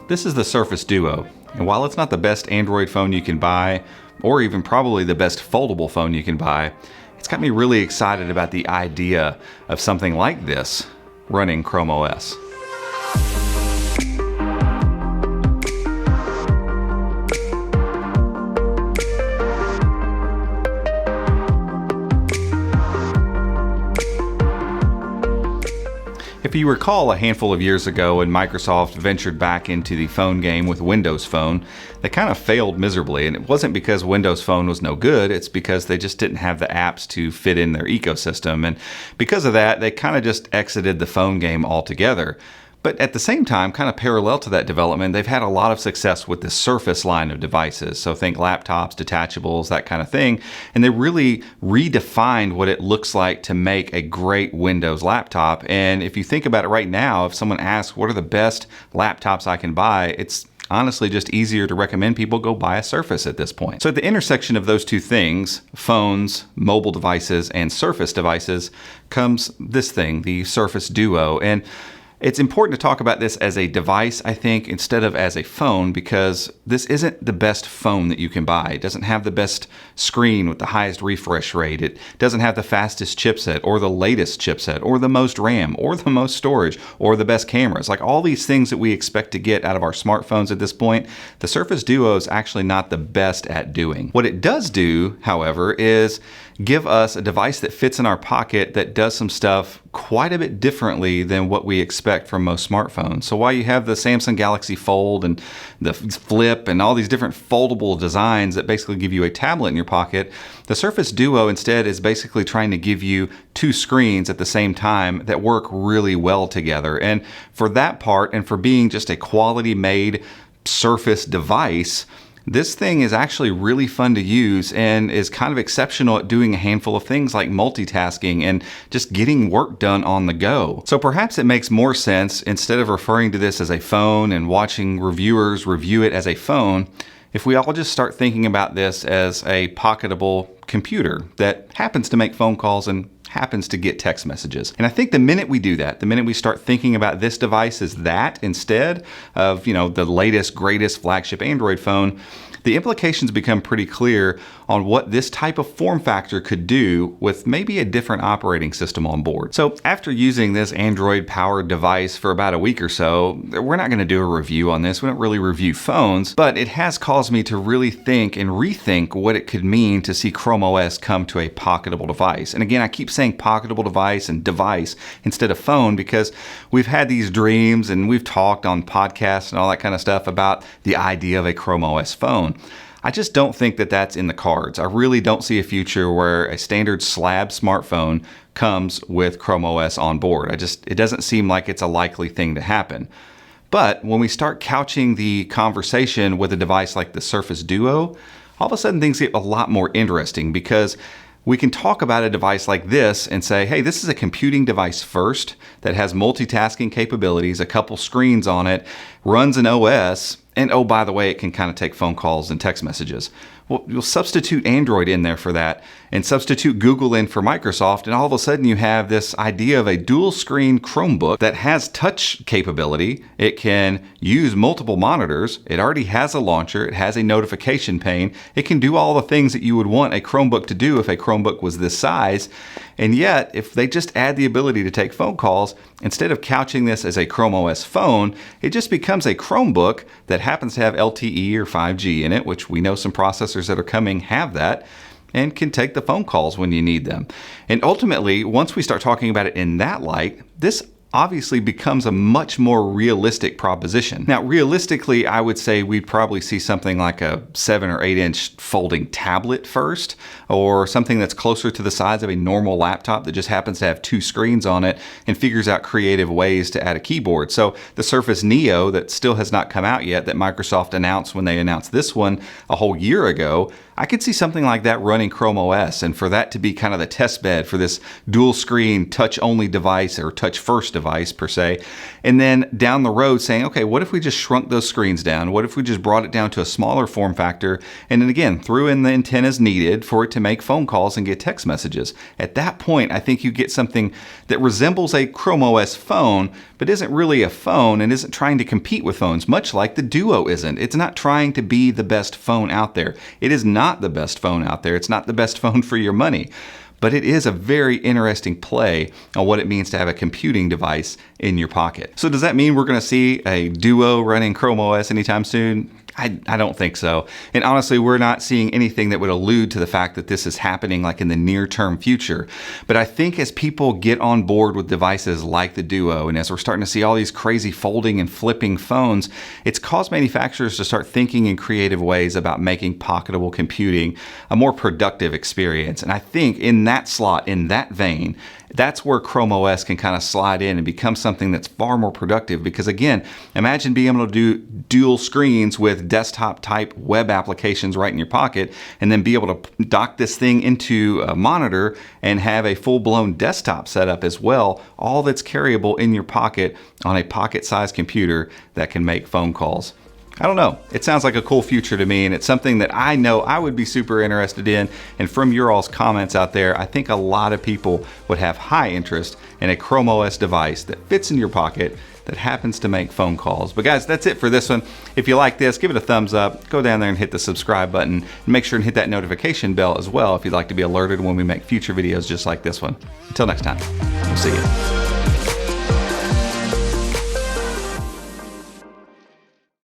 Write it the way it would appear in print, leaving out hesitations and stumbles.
This is the Surface Duo, and while it's not the best Android phone you can buy, or even probably the best foldable phone you can buy, it's got me really excited about the idea of something like this running Chrome OS. If you recall, a handful of years ago when Microsoft ventured back into the phone game with Windows Phone, they kind of failed miserably. And it wasn't because Windows Phone was no good, it's because they just didn't have the apps to fit in their ecosystem. And because of that, they kind of just exited the phone game altogether. But at the same time, kind of parallel to that development, they've had a lot of success with the Surface line of devices. So think laptops, detachables, that kind of thing. And they really redefined what it looks like to make a great Windows laptop. And if you think about it right now, if someone asks, what are the best laptops I can buy? It's honestly just easier to recommend people go buy a Surface at this point. So at the intersection of those two things, phones, mobile devices, and Surface devices, comes this thing, the Surface Duo. And it's important to talk about this as a device, I think, instead of as a phone, because this isn't the best phone that you can buy. It doesn't have the best screen with the highest refresh rate. It doesn't have the fastest chipset or the latest chipset or the most RAM or the most storage or the best cameras. Like all these things that we expect to get out of our smartphones at this point, the Surface Duo is actually not the best at doing. What it does do, however, is give us a device that fits in our pocket that does some stuff quite a bit differently than what we expect from most smartphones. So while you have the Samsung Galaxy Fold and the Flip and all these different foldable designs that basically give you a tablet in your pocket, the Surface Duo instead is basically trying to give you two screens at the same time that work really well together. And for that part, and for being just a quality made Surface device, this thing is actually really fun to use and is kind of exceptional at doing a handful of things like multitasking and just getting work done on the go. So perhaps it makes more sense, instead of referring to this as a phone and watching reviewers review it as a phone, if we all just start thinking about this as a pocketable computer that happens to make phone calls and happens to get text messages. And I think the minute we do that, the minute we start thinking about this device as that instead of, the latest, greatest flagship Android phone, the implications become pretty clear on what this type of form factor could do with maybe a different operating system on board. So after using this Android powered device for about a week or so, we're not going to do a review on this. We don't really review phones, but it has caused me to really think and rethink what it could mean to see Chrome OS come to a pocketable device. And again, I keep saying pocketable device and device instead of phone because we've had these dreams and we've talked on podcasts and all that kind of stuff about the idea of a Chrome OS phone. I just don't think that that's in the cards. I really don't see a future where a standard slab smartphone comes with Chrome OS on board. It doesn't seem like it's a likely thing to happen. But when we start couching the conversation with a device like the Surface Duo, all of a sudden things get a lot more interesting because we can talk about a device like this and say, hey, this is a computing device first that has multitasking capabilities, a couple screens on it, runs an OS, and oh, by the way, it can kind of take phone calls and text messages. Well, you'll substitute Android in there for that and substitute Google in for Microsoft, and all of a sudden you have this idea of a dual screen Chromebook that has touch capability. It can use multiple monitors. It already has a launcher. It has a notification pane. It can do all the things that you would want a Chromebook to do if a Chromebook was this size. And yet, if they just add the ability to take phone calls, instead of couching this as a Chrome OS phone, it just becomes a Chromebook that happens to have LTE or 5G in it, which we know some processors that are coming have that, and can take the phone calls when you need them. And ultimately, once we start talking about it in that light, this obviously becomes a much more realistic proposition. Now, realistically, I would say we'd probably see something like a 7 or 8 inch folding tablet first, or something that's closer to the size of a normal laptop that just happens to have two screens on it and figures out creative ways to add a keyboard. So the Surface Neo that still has not come out yet, that Microsoft announced when they announced this one a whole year ago, I could see something like that running Chrome OS, and for that to be kind of the test bed for this dual screen touch only device or touch first device per se. And then down the road saying, okay, what if we just shrunk those screens down? What if we just brought it down to a smaller form factor? And then again, threw in the antennas needed for it to make phone calls and get text messages. At that point, I think you get something that resembles a Chrome OS phone, but isn't really a phone and isn't trying to compete with phones, much like the Duo isn't. It's not trying to be the best phone out there. It is not the best phone out there. It's not the best phone for your money. But it is a very interesting play on what it means to have a computing device in your pocket. So does that mean we're going to see a Duo running Chrome OS anytime soon? I don't think so. And honestly, we're not seeing anything that would allude to the fact that this is happening like in the near-term future. But I think as people get on board with devices like the Duo, and as we're starting to see all these crazy folding and flipping phones, it's caused manufacturers to start thinking in creative ways about making pocketable computing a more productive experience. And I think in that slot, in that vein, that's where Chrome OS can kind of slide in and become something that's far more productive. Because again, imagine being able to do dual screens with desktop type web applications right in your pocket, and then be able to dock this thing into a monitor and have a full-blown desktop setup as well, all that's carryable in your pocket on a pocket-sized computer that can make phone calls. I don't know. It sounds like a cool future to me, and it's something that I know I would be super interested in. And from your all's comments out there, I think a lot of people would have high interest in a Chrome OS device that fits in your pocket that happens to make phone calls. But guys, that's it for this one. If you like this, give it a thumbs up. Go down there and hit the subscribe button, and make sure and hit that notification bell as well if you'd like to be alerted when we make future videos just like this one. Until next time, we'll see you.